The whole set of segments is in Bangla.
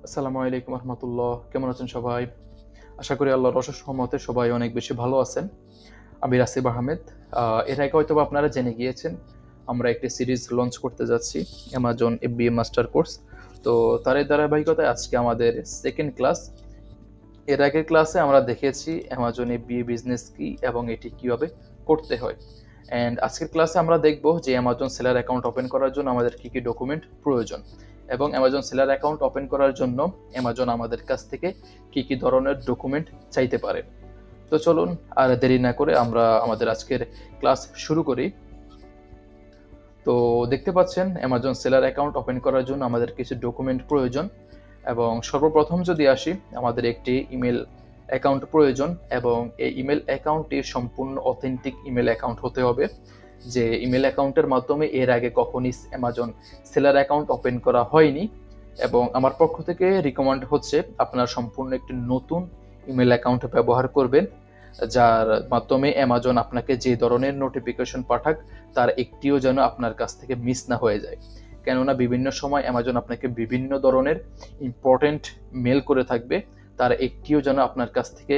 আসসালামু আলাইকুম রহমতুল্লাহ। কেমন আছেন সবাই? আশা করি আল্লাহর অশেষ রহমতে সবাই অনেক বেশি ভালো আছেন। আমি রাসিব আহমেদ। এর আগে হয়তো আপনারা জেনে গিয়েছেন আমরা একটি সিরিজ লঞ্চ করতে যাচ্ছি, অ্যামাজন FBA মাস্টার কোর্স। তো তারই ধারাবাহিকতায় আজকে আমাদের সেকেন্ড ক্লাস। এর আগের ক্লাসে আমরা দেখেছি অ্যামাজন FBA বিজনেস কি এবং এটি কীভাবে করতে হয়। অ্যান্ড আজকের ক্লাসে আমরা দেখব যে অ্যামাজন সেলার অ্যাকাউন্ট ওপেন করার জন্য আমাদের কী কী ডকুমেন্ট প্রয়োজন এবং অ্যামাজন সেলার অ্যাকাউন্ট ওপেন করার জন্য অ্যামাজন আমাদের কাছ থেকে কী কী ধরনের ডকুমেন্ট চাইতে পারে। তো চলুন আর দেরি না করে আমরা আমাদের আজকের ক্লাস শুরু করি। তো দেখতে পাচ্ছেন অ্যামাজন সেলার অ্যাকাউন্ট ওপেন করার জন্য আমাদের কিছু ডকুমেন্ট প্রয়োজন এবং সর্বপ্রথম যদি আসি, আমাদের একটি ইমেল অ্যাকাউন্ট প্রয়োজন এবং এই ইমেল অ্যাকাউন্টটি সম্পূর্ণ অথেন্টিক ইমেল অ্যাকাউন্ট হতে হবে, যে ইমেল অ্যাকাউন্টের মাধ্যমে এর আগে কখনই অ্যামাজন সেলার অ্যাকাউন্ট ওপেন করা হয়নি। এবং আমার পক্ষ থেকে রিকমেন্ড হচ্ছে আপনার সম্পূর্ণ একটি নতুন ইমেল অ্যাকাউন্ট ব্যবহার করবেন, যার মাধ্যমে অ্যামাজন আপনাকে যে ধরনের নোটিফিকেশন পাঠাক তার একটিও যেন আপনার কাছ থেকে মিস না হয়ে যায়। কেননা বিভিন্ন সময় অ্যামাজন আপনাকে বিভিন্ন ধরনের ইম্পর্টেন্ট মেল করে থাকবে, তার একটিও যেন আপনার কাছ থেকে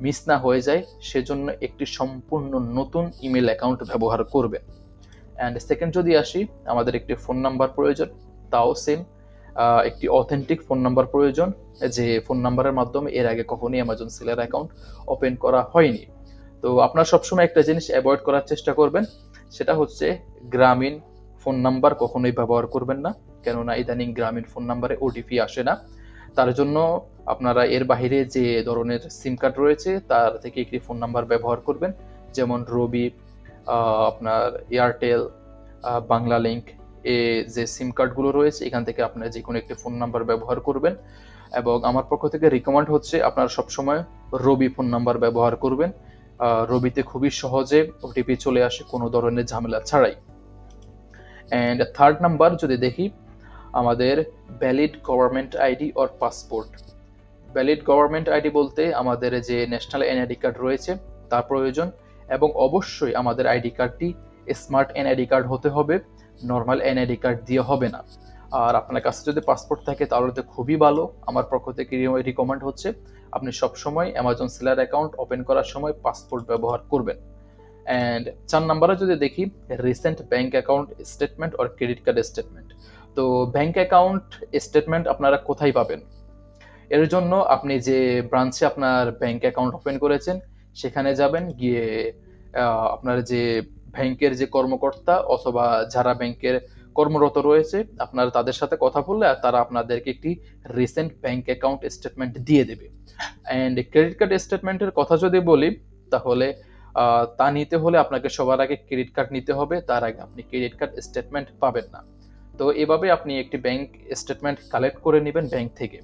মিস না হয়ে যায়, সেজন্য একটি সম্পূর্ণ নতুন ইমেল অ্যাকাউন্ট ব্যবহার করবেন। অ্যান্ড সেকেন্ড যদি আসি, আমাদের একটি ফোন নাম্বার প্রয়োজন, তাও সেম একটি অথেন্টিক ফোন নাম্বার প্রয়োজন, যে ফোন নাম্বারের মাধ্যমে এর আগে কখনোই অ্যামাজন সেলার অ্যাকাউন্ট ওপেন করা হয়নি। তো আপনারা সবসময় একটা জিনিস অ্যাভয়েড করার চেষ্টা করবেন, সেটা হচ্ছে গ্রামীণ ফোন নাম্বার কখনোই ব্যবহার করবেন না, কেননা ইদানিং গ্রামীণ ফোন নাম্বারে ওটিপি আসে না। তার জন্য আপনারা এর বাইরে যে ধরনের সিম কার্ড রয়েছে তার থেকে একটি ফোন নাম্বার ব্যবহার করবেন, যেমন রবি, আপনার এয়ারটেল, বাংলা লিঙ্ক, যে সিম কার্ডগুলো রয়েছে এখান থেকে আপনারা যে কোনো একটি ফোন নাম্বার ব্যবহার করবেন। এবং আমার পক্ষ থেকে রিকমেন্ড হচ্ছে আপনারা সবসময় রবি ফোন নাম্বার ব্যবহার করবেন। রবিতে খুবই সহজে ওটিপি চলে আসে কোনো ধরনের ঝামেলা ছাড়াই। অ্যান্ড থার্ড নাম্বার যদি দেখি, আমাদের valid government ID or passport. Valid government ID বলতে আমাদের যে ন্যাশনাল এনআইডি কার্ড রয়েছে তার প্রয়োজন, এবং অবশ্যই আমাদের আইডি কার্ডটি স্মার্ট এনআইডি কার্ড হতে হবে, নর্মাল এনআইডি কার্ড দিয়ে হবে না। আর আপনার কাছে যদি পাসপোর্ট থাকে তাহলে তো খুবই ভালো। আমার পক্ষ থেকে রিকমেন্ড হচ্ছে আপনি সবসময় অ্যামাজন সেলার অ্যাকাউন্ট ওপেন করার সময় পাসপোর্ট ব্যবহার করবেন। অ্যান্ড 4 নম্বরে যদি দেখি, recent bank account statement or credit card statement. তো ব্যাংক অ্যাকাউন্ট স্টেটমেন্ট আপনারা কোথায় পাবেন? এর জন্য আপনি যে ব্রাঞ্চে আপনার ব্যাংক অ্যাকাউন্ট ওপেন করেছেন সেখানে যাবেন, গিয়ে আপনার যে ব্যাংকের যে কর্মকর্তা অথবা যারা ব্যাংকের কর্মরত রয়েছে আপনারা তাদের সাথে কথা বললে তারা আপনাদেরকে একটি রিসেন্ট ব্যাংক অ্যাকাউন্ট স্টেটমেন্ট দিয়ে দেবে। অ্যান্ড ক্রেডিট কার্ড স্টেটমেন্টের কথা যদি বলি, তাহলে তা নিতে হলে আপনাকে সবার আগে ক্রেডিট কার্ড নিতে হবে, তার আগে আপনি ক্রেডিট কার্ড স্টেটমেন্ট পাবেন না। তো এভাবে আপনি একটি ব্যাংক স্টেটমেন্ট কালেক্ট করে নেবেন ব্যাংক থেকে।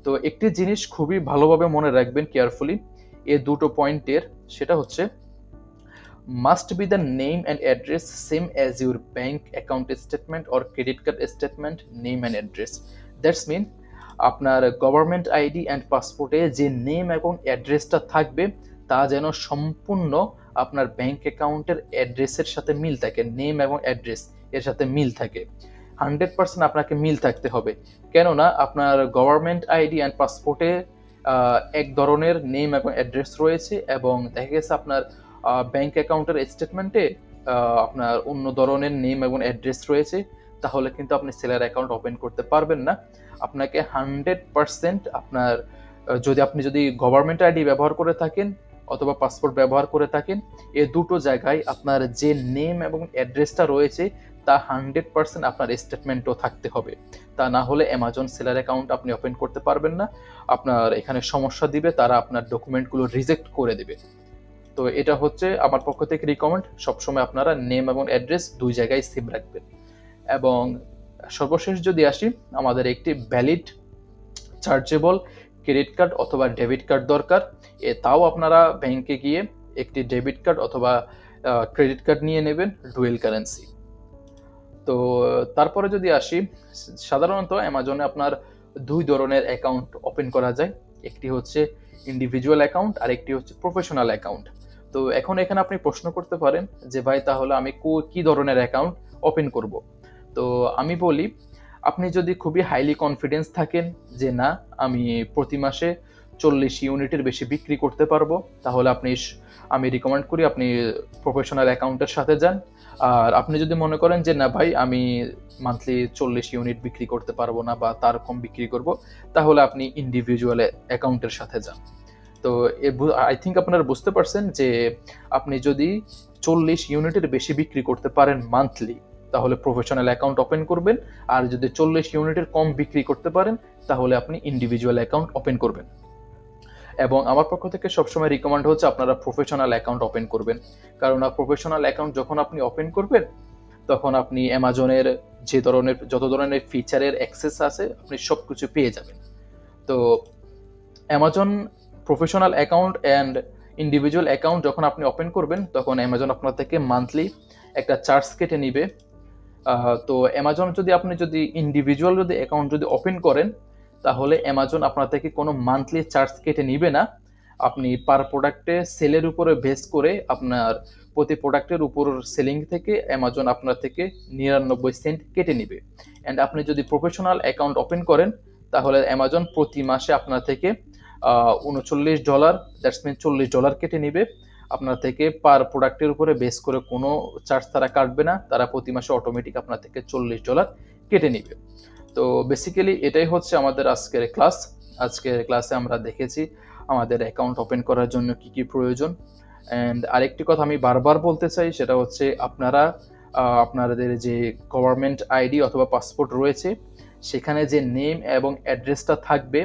তো একটি জিনিস খুবই ভালোভাবে মনে রাখবেন কেয়ারফুলি এই দুটো পয়েন্টের, সেটা হচ্ছে must be the name and address same as your bank account statement or credit card statement name and address. That's mean আপনার গভর্নমেন্ট আইডি অ্যান্ড পাসপোর্টে যে নেম এবং অ্যাড্রেসটা থাকবে তা যেন সম্পূর্ণ আপনার ব্যাংক অ্যাকাউন্টের অ্যাড্রেসের সাথে মিল থাকে, নেম এবং অ্যাড্রেস এর সাথে মিল থাকে। 100% আপনাকে মিল থাকতে হবে, কেননা আপনার গভর্নমেন্ট আইডি অ্যান্ড পাসপোর্টে এক ধরনের নেম এবং অ্যাড্রেস রয়েছে এবং দেখা গেছে আপনার ব্যাংক অ্যাকাউন্টের স্টেটমেন্টে আপনার অন্য ধরনের নেম এবং অ্যাড্রেস রয়েছে, তাহলে কিন্তু আপনি সেলার অ্যাকাউন্ট ওপেন করতে পারবেন না। আপনাকে 100% আপনার যদি গভর্নমেন্ট আইডি ব্যবহার করে থাকেন অথবা পাসপোর্ট ব্যবহার করে থাকেন, এই দুটো জায়গায় আপনার যে নেম এবং অ্যাড্রেসটা রয়েছে তা 100% আপনার স্টেটমেন্টও থাকতে হবে। তা না হলে অ্যামাজন সেলার অ্যাকাউন্ট আপনি ওপেন করতে পারবেন না, আপনার এখানে সমস্যা দিবে, তারা আপনার ডকুমেন্টগুলো রিজেক্ট করে দেবে। তো এটা হচ্ছে আমার পক্ষ থেকে রিকমেন্ড, সবসময় আপনারা নেম এবং অ্যাড্রেস দুই জায়গায় সেভ রাখবেন। এবং সর্বশেষ যদি আসি, আমাদের একটি ভ্যালিড চার্জেবল ক্রেডিট কার্ড অথবা ডেবিট কার্ড দরকার। তাও আপনারা ব্যাংকে গিয়ে একটি ডেবিট কার্ড অথবা ক্রেডিট কার্ড নিয়ে নেবেন, ডুয়েল কারেন্সি। তো তারপরে যদি আসি, সাধারণত অ্যামাজনে আপনার দুই ধরনের অ্যাকাউন্ট ওপেন করা যায়, একটি হচ্ছে ইন্ডিভিজুয়াল অ্যাকাউন্ট আর একটি হচ্ছে প্রফেশনাল অ্যাকাউন্ট। তো এখন এখানে আপনি প্রশ্ন করতে পারেন যে ভাই তাহলে আমি কি ধরনের অ্যাকাউন্ট ওপেন করব? তো আমি বলি, আপনি যদি খুবই হাইলি কনফিডেন্স থাকেন যে না, আমি প্রতি মাসে 40 ইউনিটের বেশি বিক্রি করতে পারবো, তাহলে আমি রিকমেন্ড করি আপনি প্রফেশনাল অ্যাকাউন্টের সাথে যান। আর আপনি যদি মনে করেন যে না ভাই, আমি মান্থলি 40 ইউনিট বিক্রি করতে পারবো না বা তার কম বিক্রি করব, তাহলে আপনি ইন্ডিভিজুয়াল অ্যাকাউন্টের সাথে যান। তো আই থিঙ্ক আপনারা বুঝতে পারছেন যে আপনি যদি 40 ইউনিটের বেশি বিক্রি করতে পারেন মান্থলি, তাহলে প্রফেশনাল অ্যাকাউন্ট ওপেন করবেন। আর যদি 40 ইউনিটের কম বিক্রি করতে পারেন, তাহলে আপনি ইন্ডিভিজুয়াল অ্যাকাউন্ট ওপেন করবেন। এবং আমার পক্ষ থেকে সবসময় রিকমেন্ড হচ্ছে আপনারা প্রফেশনাল অ্যাকাউন্ট ওপেন করবেন। কারণ প্রফেশনাল অ্যাকাউন্ট যখন আপনি ওপেন করবেন, তখন আপনি অ্যামাজনের যত ধরনের ফিচারের অ্যাক্সেস আছে, আপনি সব কিছু পেয়ে যাবেন। তো Amazon professional account and individual account যখন আপনি ওপেন করবেন, তখন অ্যামাজন আপনার থেকে মান্থলি একটা চার্জ কেটে নিবে। তো অ্যামাজন আপনি যদি ইন্ডিভিজুয়াল অ্যাকাউন্ট ওপেন করেন, তাহলে অ্যামাজন আপনার থেকে কোনো মান্থলি চার্জ কেটে নিবে না। আপনি পার প্রোডাক্টে সেলের উপরে বেস করে আপনার প্রতি প্রোডাক্টের উপর সেলিং থেকে অ্যামাজন আপনার থেকে 99 সেন্ট কেটে নিবে। অ্যান্ড আপনি যদি প্রফেশনাল অ্যাকাউন্ট ওপেন করেন, তাহলে অ্যামাজন প্রতি মাসে আপনার থেকে $39, দ্যাটস মিন $40 কেটে নিবে আপনার থেকে। পার প্রোডাক্টের উপরে বেস করে কোনো চার্জ তারা কাটবে না, তারা প্রতি মাসে অটোমেটিক আপনার থেকে $40 কেটে নিবে। তো বেসিক্যালি এটাই হচ্ছে আমাদের আজকের ক্লাস। আজকের ক্লাসে আমরা দেখেছি আমাদের অ্যাকাউন্ট ওপেন করার জন্য কি কি প্রয়োজন। অ্যান্ড আরেকটি কথা আমি বারবার বলতে চাই, সেটা হচ্ছে আপনাদের যে গভর্নমেন্ট আইডি অথবা পাসপোর্ট রয়েছে, সেখানে যে নেম এবং অ্যাড্রেসটা থাকবে,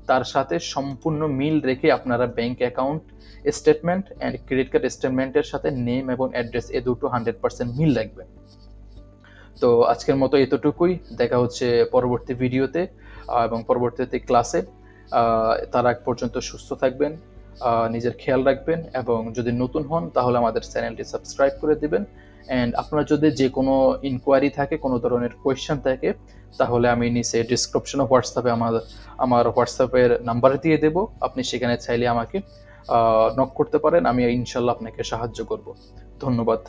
তার সাথে সম্পূর্ণ মিল রেখে আপনারা bank account statement and credit card স্টেটমেন্টের সাথে নেম এবং অ্যাড্রেস এ দুটো 100% মিল রাখবেন। তো আজকের মতো এতটুকুই। দেখা হচ্ছে পরবর্তী ভিডিওতে এবং পরবর্তীতে ক্লাসে। তার আগ পর্যন্ত সুস্থ থাকবেন, নিজের খেয়াল রাখবেন, এবং যদি নতুন হন তাহলে আমাদের চ্যানেলটি সাবস্ক্রাইব করে দিবেন। অ্যান্ড আপনার যদি যে কোনো ইনকোয়ারি থাকে, কোনো ধরনের কোয়েশ্চেন থাকে, তাহলে আমি নিচে ডিসক্রিপশনে আমার হোয়াটসঅ্যাপের নাম্বার দিয়ে দেব। আপনি সেখানে চাইলে আমাকে নক করতে পারেন, আমি ইনশাল্লাহ আপনাকে সাহায্য করব। ধন্যবাদ।